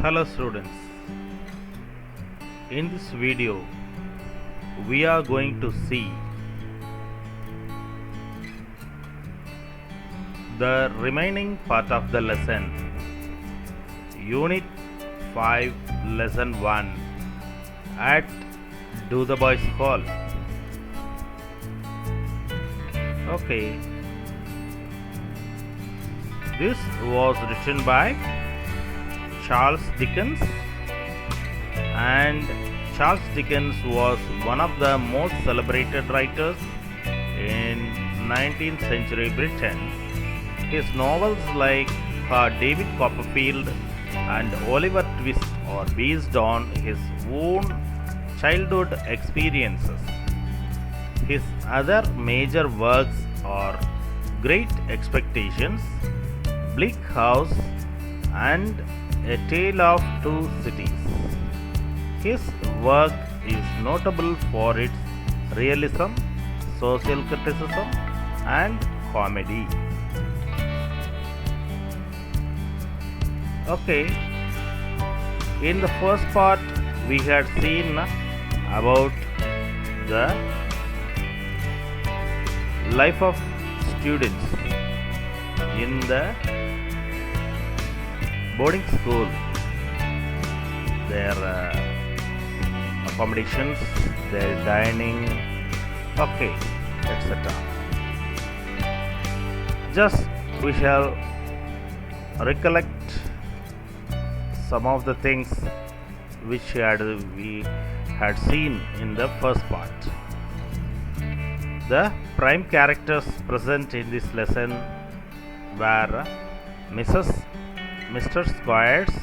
Hello students, in this video we are going to see the remaining part of the lesson, Unit 5 Lesson 1 at Do the Boys Hall. Okay, this was written by Charles Dickens, and Charles Dickens was one of the most celebrated writers in 19th century Britain. His novels like David Copperfield and Oliver Twist are based on his own childhood experiences. His other major works are Great Expectations, Bleak House, and A Tale of Two Cities. His work is notable for its realism, social criticism, and comedy. Okay, in the first part, we had seen about the life of students in the boarding school, their accommodations, their dining, okay, etc. Just we shall recollect some of the things which we had seen in the first part. The prime characters present in this lesson were Mr. Squires,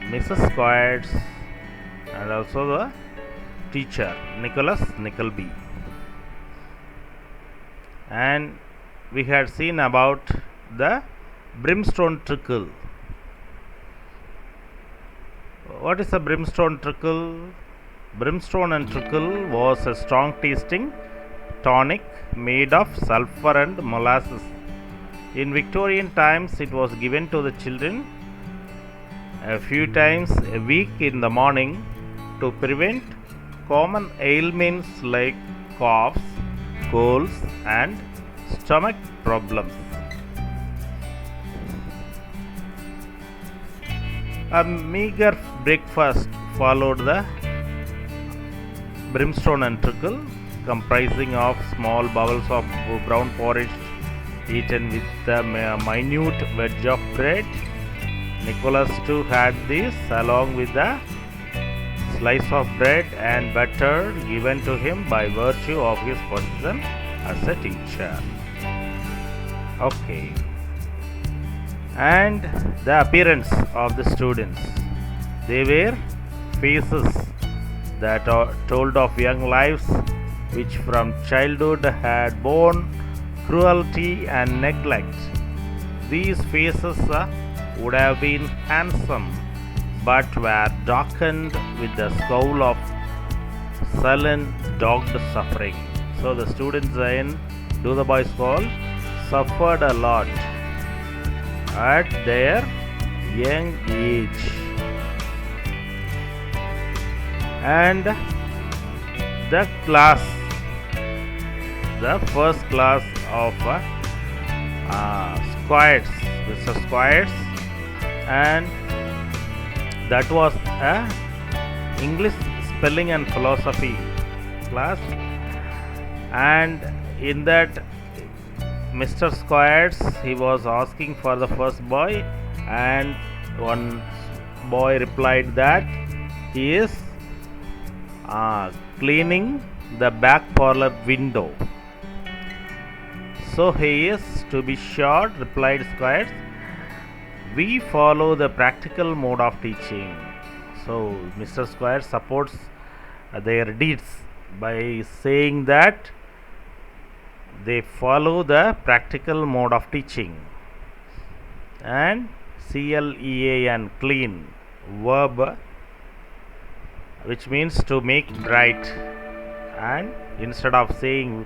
Mrs. Squires, and also the teacher Nicholas Nickleby. And we had seen about the brimstone trickle. What is a brimstone trickle? Brimstone and trickle was a strong tasting tonic made of sulfur and molasses. In Victorian times, it was given to the children a few times a week in the morning to prevent common ailments like coughs, colds, and stomach problems. A meager breakfast followed the brimstone and trickle, comprising of small bowls of brown porridge eaten with a minute wedge of bread. Nicholas too had this, along with a slice of bread and butter given to him by virtue of his position as a teacher. Okay. And the appearance of the students. They were faces that told of young lives which from childhood had borne cruelty and neglect. These faces would have been handsome but were darkened with the scowl of sullen, dogged suffering. So the students in Do the Boys Hall suffered a lot at their young age. And the class, the first class of Squires, Mr. Squires, and that was a English spelling and philosophy class. And in that, Mr. Squires, he was asking for the first boy, and one boy replied that he is cleaning the back parlor window. So he is, to be sure, replied Squires. We follow the practical mode of teaching. So Mr. Squires supports their deeds by saying that they follow the practical mode of teaching. And CLEAN, clean, verb, which means to make bright, and instead of saying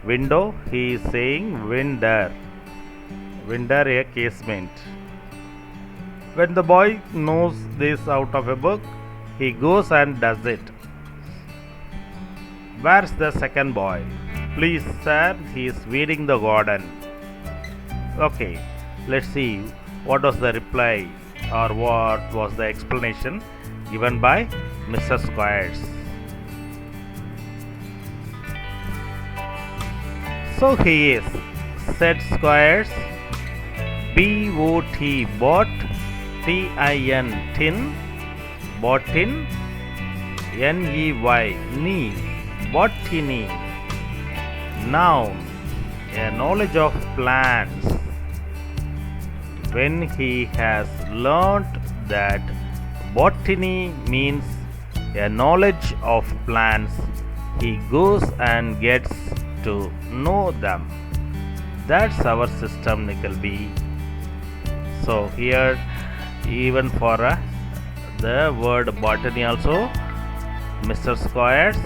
window, he is saying winder, a casement. When the boy knows this out of a book, he goes and does it. Where's the second boy? Please, sir, he is weeding the garden. Okay, let's see what was the reply or what was the explanation given by Mr. Squires. So he is, said Squires. B-O-T, bot, T-I-N, tin, botin, N-E-Y, knee, botany, noun, a knowledge of plants. When he has learnt that botany means a knowledge of plants, he goes and gets to know them. That's our system, Nickleby. So here, even for the word botany also, Mr. Squires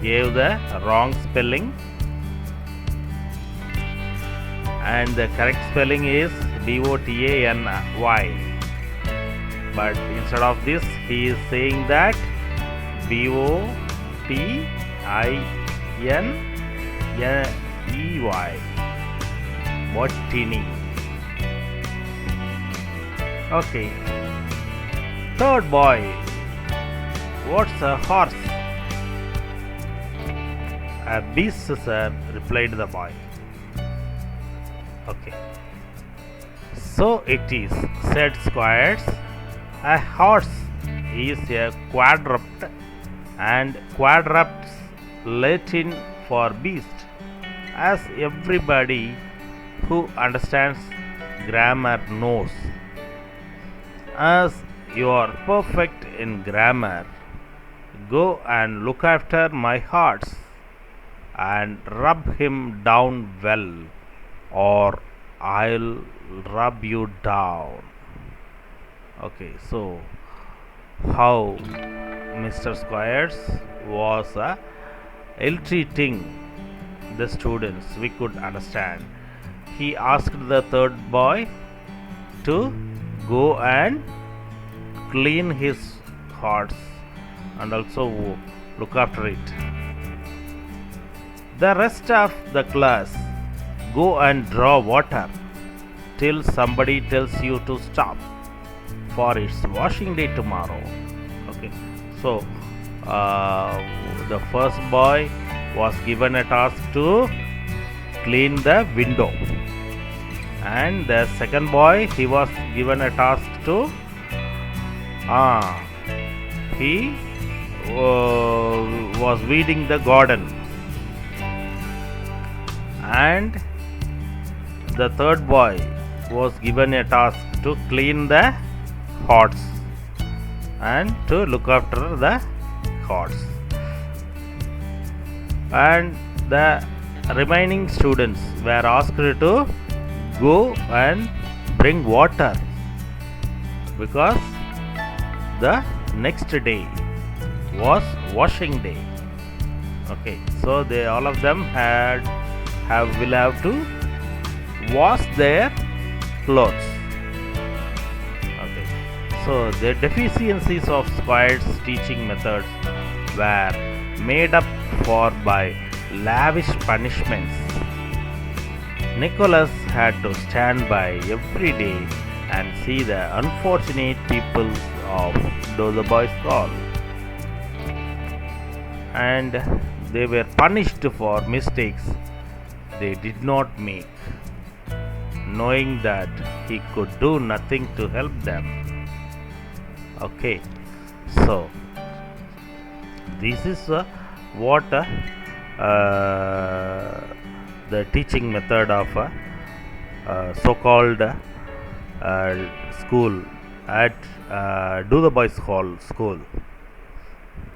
gave the wrong spelling, and the correct spelling is B-O-T-A-N-Y. But instead of this, he is saying that B-O-T-I-N-E-Y, botany. Okay. Third boy. What's a horse? A beast, sir, replied the boy. Okay. So it is, said Squires. A horse is a quadruped, and quadrupeds Latin for beast, as everybody who understands grammar knows. As you are perfect in grammar, go and look after my horse and rub him down well, or I'll rub you down. Okay, so how Mr. Squires was ill-treating the students, we could understand. He asked the third boy to go and clean his horse and also look after it. The rest of the class, go and draw water till somebody tells you to stop, for it's washing day tomorrow. Okay, so the first boy was given a task to clean the window, and the second boy, he was given a task to he was weeding the garden, and the third boy was given a task to clean the horse and to look after the horse, and the remaining students were asked to go and bring water, because the next day was washing day. Okay, so they all of them will have to wash their clothes. Okay, so the deficiencies of Squires' teaching methods were made up for by lavish punishments. Nicholas had to stand by every day and see the unfortunate people of Dotheboys Hall, and they were punished for mistakes they did not make, knowing that he could do nothing to help them. Okay, so this is what the teaching method of so-called school at Dotheboys Hall school.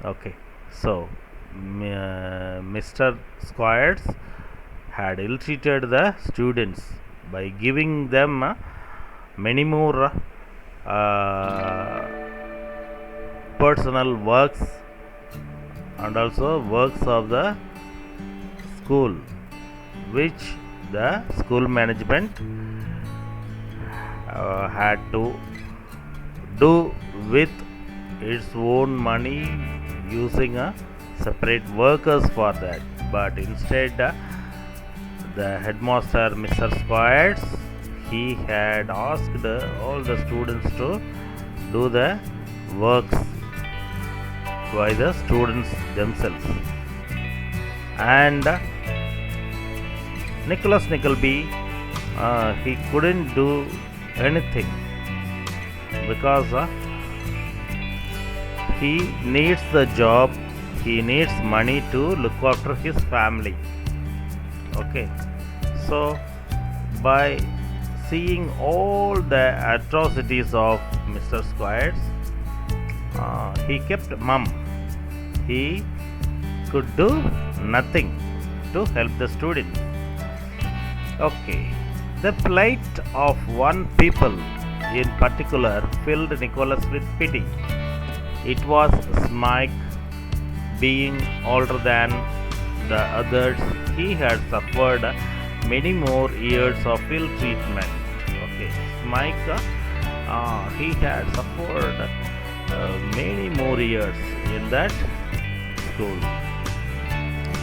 Okay, so Mr. Squires had ill-treated the students by giving them many more personal works and also works of the school, which the school management had to do with its own money using a separate workers for that. But instead, the headmaster, Mr. Squares, he had asked all the students to do the works by the students themselves. And Nicholas Nickleby, he couldn't do anything because he needs the job, he needs money to look after his family. Okay, so by seeing all the atrocities of Mr. Squares, he kept mum. He could do nothing to help the students. Okay, the plight of one people in particular filled Nicholas with pity. It was Smike. Being older than the others, he had suffered many more years of ill treatment. Okay, Smike, he had suffered many more years in that school.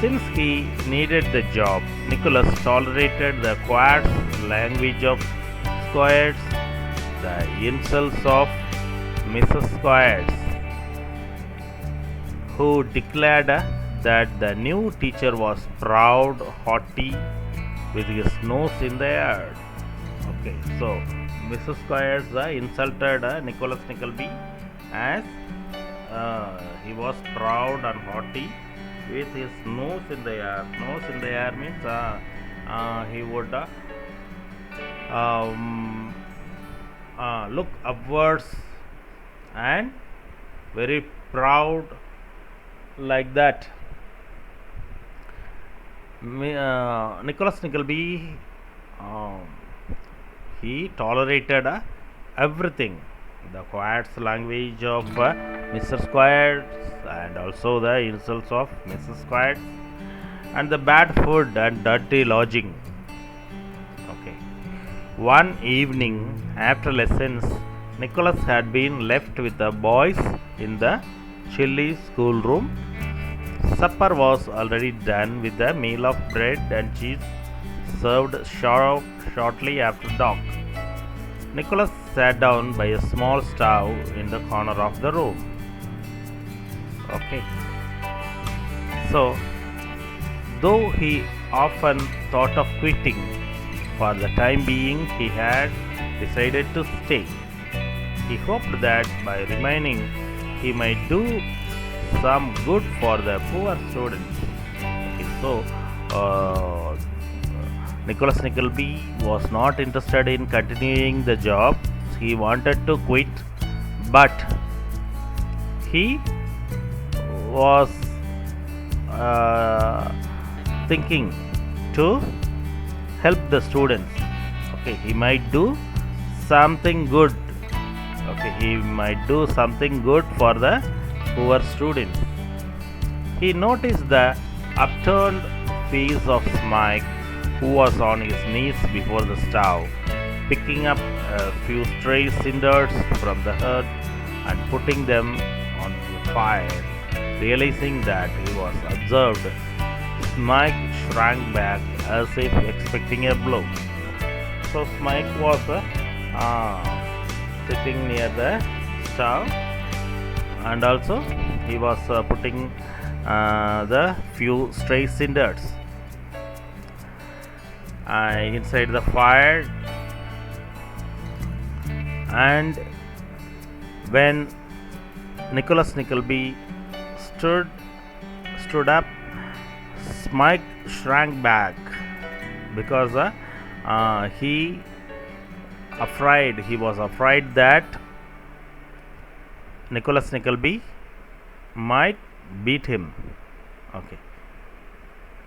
Since he needed the job, Nicholas tolerated the quads language of Squares, the insults of Mrs. Squares, who declared that the new teacher was proud, haughty, with his nose in the air. Okay, so Mrs. Squares insulted Nicholas Nickleby as he was proud and haughty with his nose in the air. Nose in the air means he would look upwards and very proud like that. Nicholas Nickleby, he tolerated everything, the quiet language of Mr. Squares and also the insults of Mrs. Squares and the bad food and dirty lodging. Okay. One evening after lessons, Nicholas had been left with the boys in the chilly schoolroom. Supper was already done with a meal of bread and cheese served shortly after dark. Nicholas sat down by a small stove in the corner of the room. Okay. So, though he often thought of quitting, for the time being he had decided to stay. He hoped that by remaining he might do some good for the poor students. Okay, so Nicholas Nickleby was not interested in continuing the job. He wanted to quit, but he was thinking to help the students. Okay, he might do something good. Okay, he might do something good for the poor students. He noticed the upturned face of Smike, who was on his knees before the stove, picking up a few stray cinders from the hearth and putting them on the fire. Realizing that he was observed, Smike shrank back as if expecting a blow. So Smike was sitting near the stove, and also he was putting the few stray cinders inside the fire. And when Nicholas Nickleby stood up, Smike shrank back because he was afraid that Nicholas Nickleby might beat him. Okay.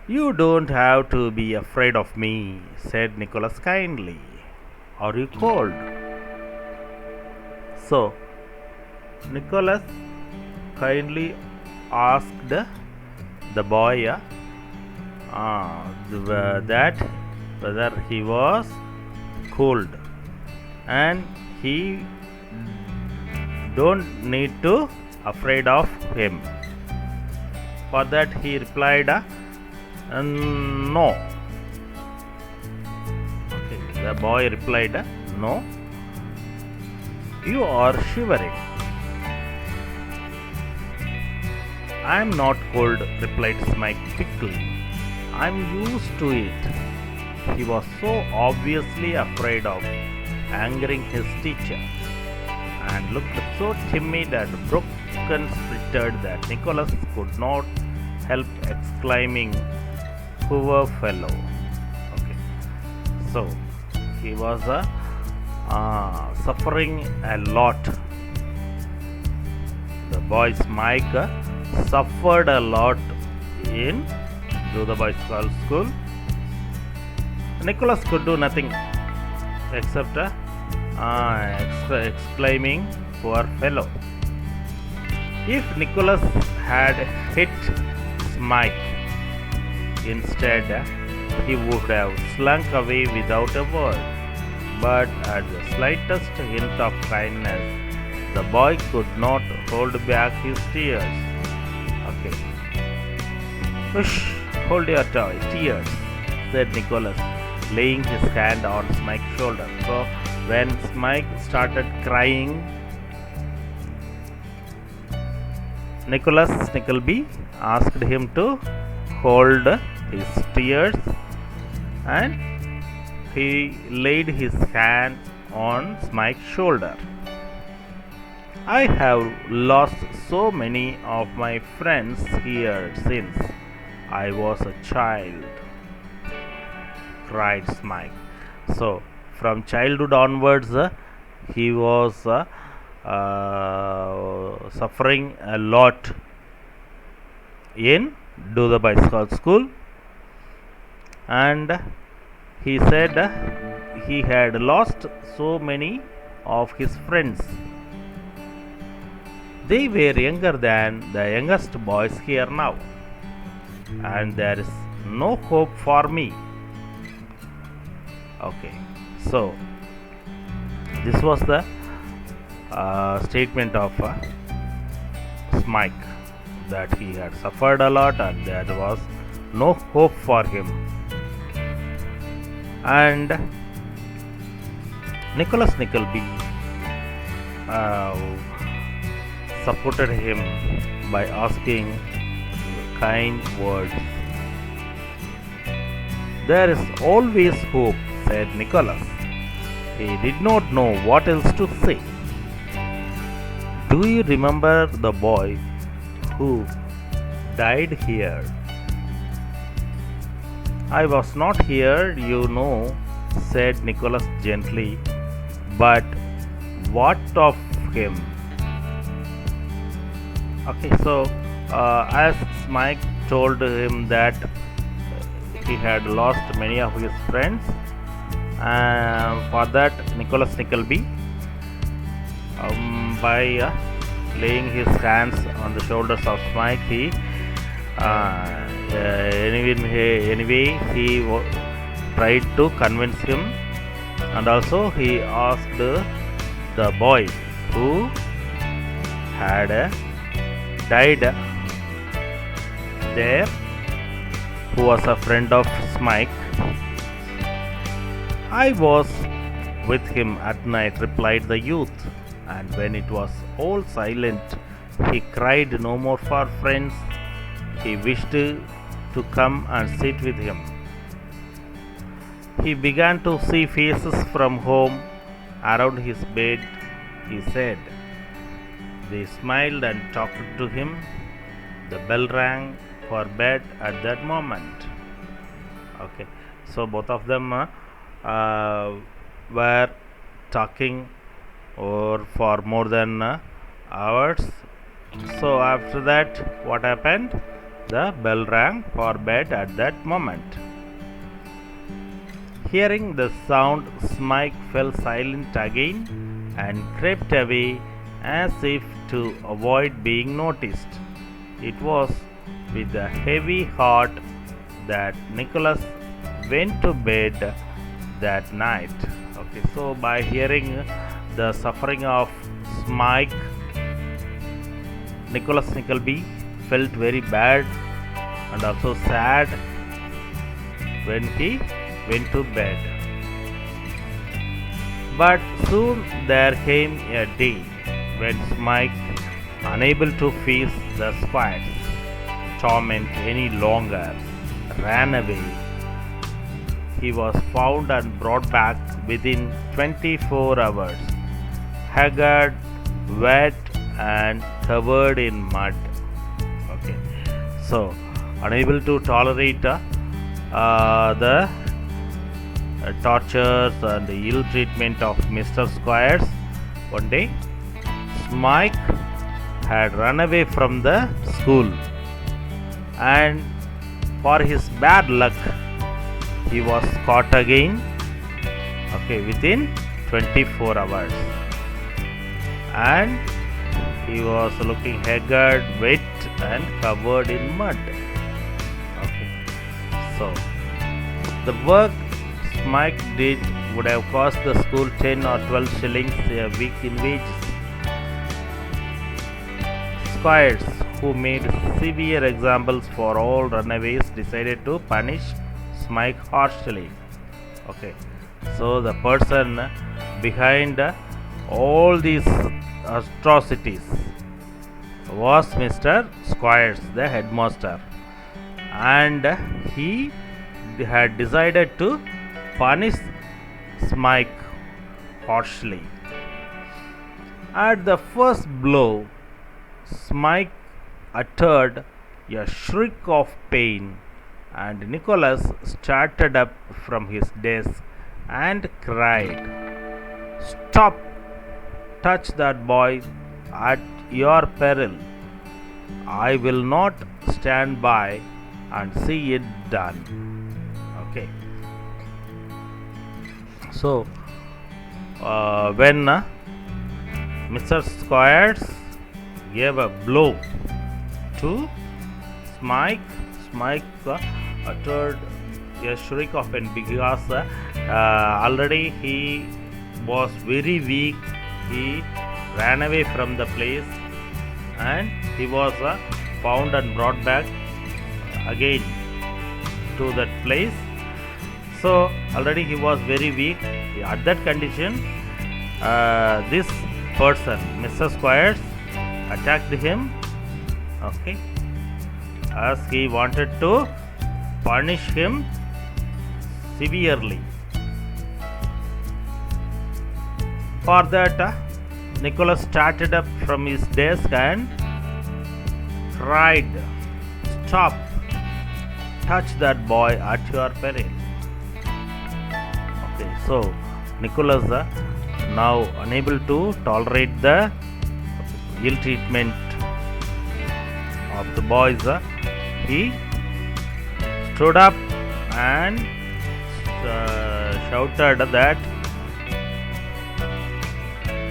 "You don't have to be afraid of me," said Nicholas kindly. "Are you cold?" So Nicholas kindly asked the boy that whether he was cold, and he don't need to afraid of him. For that he replied, no. Okay, the boy replied, no. You are shivering. I am not cold, replied Smike quickly. I am used to it. He was so obviously afraid of angering his teacher, and looked so timid and broken-spirited that Nicholas could not help exclaiming, "Poor fellow!" Okay, so he was suffering a lot. The boy Smike suffered a lot in Do the Boys School. Nicholas could do nothing except exclaiming, "Poor fellow!" If Nicholas had hit Smike instead, he would have slunk away without a word. But at the slightest hint of kindness, the boy could not hold back his tears. Okay. "Hush, hold your tears," said Nicholas, laying his hand on Smike's shoulder. So when Smike started crying, Nicholas Nickleby asked him to hold his tears, and he laid his hand on Smike's shoulder. "I have lost so many of my friends here since I was a child," cried Smike. So from childhood onwards, he was suffering a lot in Do the Bicycle School, and he said he had lost so many of his friends. They were younger than the youngest boys here now, and there is no hope for me. Okay, so this was the statement of Smike, that he had suffered a lot and there was no hope for him. And Nicholas Nickleby supported him by asking kind words. "There is always hope," said Nicholas. He did not know what else to say. "Do you remember the boy who died here?" "I was not here, you know," said Nicholas gently. "But what of him?" Okay, so as Smike told him that he had lost many of his friends, for that Nicholas Nickleby, by laying his hands on the shoulders of Smike, he anyway he tried to convince him, and also he asked the boy who had died there, who was a friend of Smike. "I was with him at night," replied the youth, "and when it was all silent, he cried no more for friends. He wished to come and sit with him. He began to see faces from home around his bed," he said. They smiled and talked to him. The bell rang for bed at that moment. Okay, so both of them were talking for more than hours. So after that, what happened? The bell rang for bed at that moment. Hearing the sound, Smike fell silent again and crept away as if to avoid being noticed. It was with a heavy heart that Nicholas went to bed that night. Okay, so by hearing the suffering of Smike, Nicholas Nickleby felt very bad and also sad when he went to bed. But soon there came a day when Smike, unable to face the Squire's torment any longer, ran away. He was found and brought back within 24 hours, haggard, wet, and covered in mud. Okay, so unable to tolerate the tortures and the ill treatment of Mr. Squires, one day Smike had run away from the school, and for his bad luck, he was caught again, okay, within 24 hours, and he was looking haggard, wet, and covered in mud. Okay, so the work Smike did would have cost the school 10 or 12 shillings a week in wages. Squires, who made severe examples for all runaways, decided to punish Smike harshly. Okay, so the person behind all these atrocities was Mr. Squires, the headmaster, and he had decided to punish Smike harshly. At the first blow, Smike uttered a shriek of pain, and Nicholas started up from his desk and cried, "Stop! Touch that boy at your peril. I will not stand by and see it done." Okay. So, when Mr. Squires gave a blow to Smike, Smike uttered a shriek of pain because already he was very weak. He ran away from the place, and he was found and brought back again to that place. So already he was very weak. At that condition, this person, Mr. Squires, attacked him. Okay, as he wanted to punish him severely. For that, Nicholas started up from his desk and cried, "Stop! Touch that boy at your peril." Okay, so Nicholas, now unable to tolerate the ill treatment of the boys, he stood up and shouted that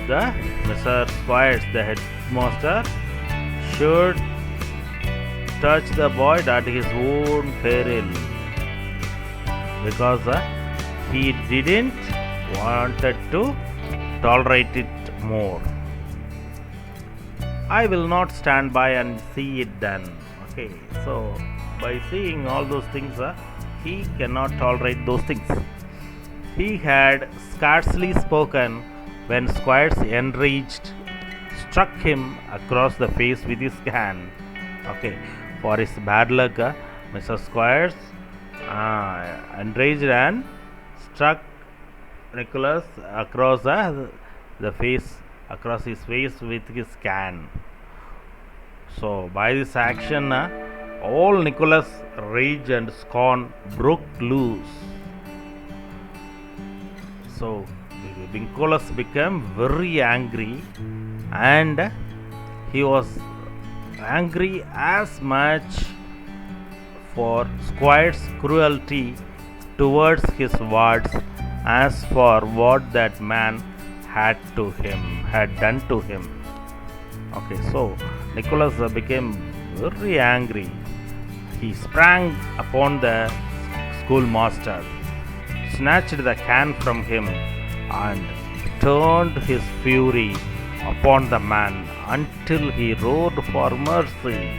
the Mr. Squires, the headmaster, should touch the boy at his own peril, because he didn't wanted to tolerate it more. I will not stand by and see it done. Okay, so by seeing all those things, he cannot tolerate those things. He had scarcely spoken when Squires, enraged, struck him across the face with his hand. Okay, for his bad luck, Mr. Squires enraged and struck Nicholas across the face, across his face with his can. So by this action, all Nicholas' rage and scorn broke loose. So Nicholas became very angry, and he was angry as much for Squire's cruelty towards his wards as for what that man had done to him. Okay, so Nicholas became very angry. He sprang upon the schoolmaster, snatched the can from him, and turned his fury upon the man until he roared for mercy.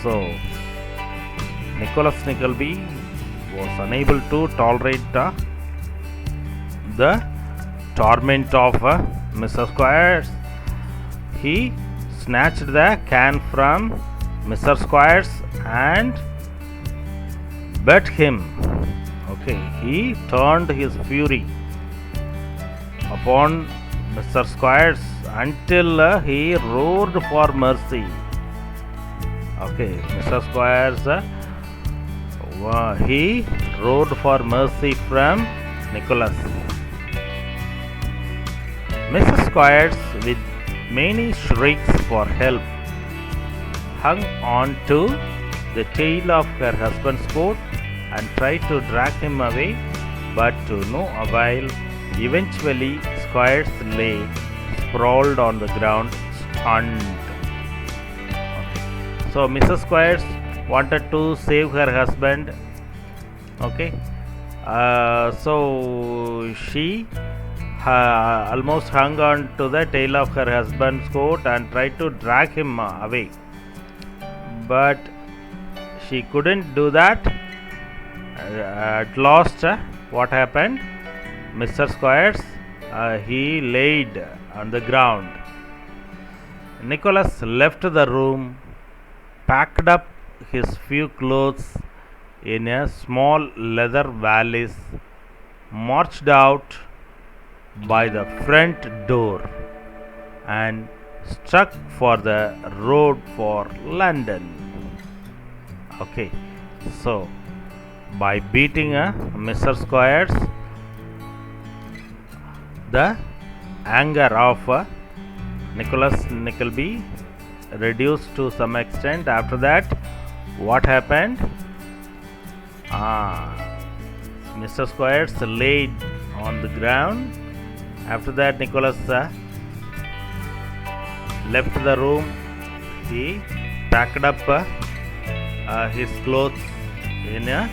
So, Nicholas Nickleby was unable to tolerate the torment of Mr. Squires. He snatched the can from Mr. Squires and beat him. Okay, he turned his fury upon Mr. Squires until he roared for mercy. Okay, Mr. Squires, he roared for mercy from Nicholas. Mrs. Squires, with many shrieks for help, hung on to the tail of her husband's coat and tried to drag him away, but to no avail. Eventually, Squires lay sprawled on the ground, stunned. Okay. So, Mrs. Squires wanted to save her husband. Okay. So, she almost hung on to the tail of her husband's coat and tried to drag him away. But she couldn't do that. At last, what happened? Mr. Squires, he laid on the ground. Nicholas left the room, packed up his few clothes in a small leather valise, marched out by the front door, and struck for the road for London. Okay, so by beating Mr. Squires, the anger of Nicholas Nickleby reduced to some extent. After that, what happened? Mr. Squires laid on the ground. After that, Nicholas left the room. He packed up his clothes in a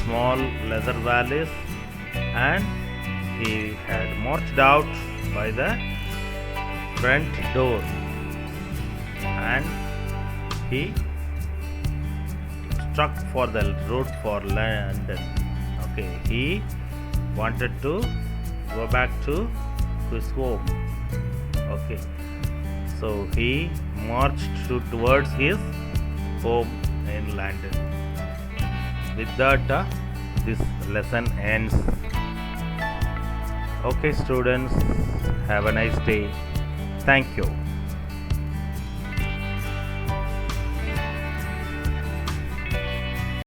small leather valise and he had marched out by the front door and he struck for the road for London. Okay, he wanted to go back to his home. Okay, so he marched towards his home in London. With that, this lesson ends. Okay, students, have a nice day. Thank you.